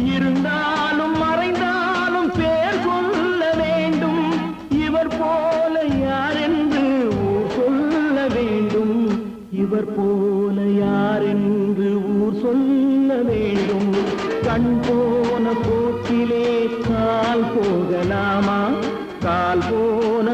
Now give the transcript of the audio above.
இருந்தாலும் மறைந்தாலும் பேர் சொல்ல வேண்டும். இவர் போல யார் என்று ஊர் சொல்ல வேண்டும். இவர் போல யார் என்று ஊர் சொல்ல வேண்டும். கண் போன போக்கிலே கால் போகலாமா? கால் போன